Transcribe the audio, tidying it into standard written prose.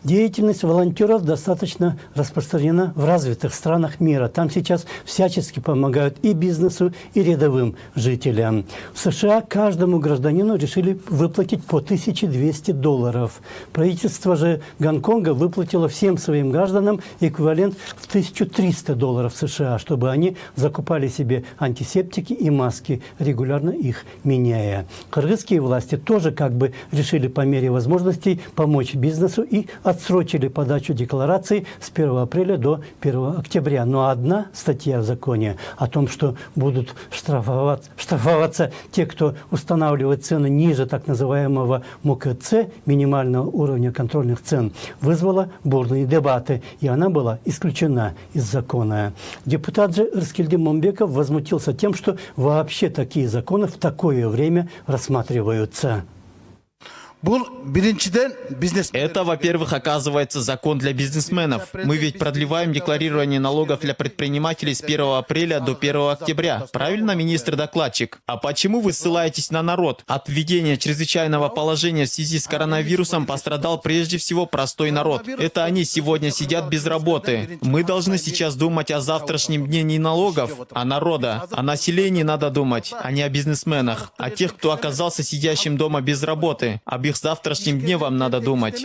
Деятельность волонтеров достаточно распространена в развитых странах мира. Там сейчас всячески помогают и бизнесу, и рядовым жителям. В США каждому гражданину решили выплатить по $1200. Правительство же Гонконга выплатило всем своим гражданам эквивалент в $1300 США, чтобы они закупали себе антисептики и маски, регулярно их меняя. Кыргызские власти тоже как бы решили по мере возможностей помочь бизнесу и отсрочили подачу деклараций с 1 апреля до 1 октября. Но одна статья в законе о том, что будут штрафоваться те, кто устанавливает цены ниже так называемого МОКЦ, минимального уровня контрольных цен, вызвала бурные дебаты, и она была исключена из закона. Депутат же Эрскельди Момбеков возмутился тем, что вообще такие законы в такое время рассматриваются. Это, во-первых, оказывается закон для бизнесменов. Мы ведь продлеваем декларирование налогов для предпринимателей с 1 апреля до 1 октября. Правильно, министр-докладчик? А почему вы ссылаетесь на народ? От введения чрезвычайного положения в связи с коронавирусом пострадал прежде всего простой народ. Это они сегодня сидят без работы. Мы должны сейчас думать о завтрашнем дне не налогов, а народа. О населении надо думать, а не о бизнесменах. О тех, кто оказался сидящим дома без работы. Об их завтрашнем дне вам надо думать.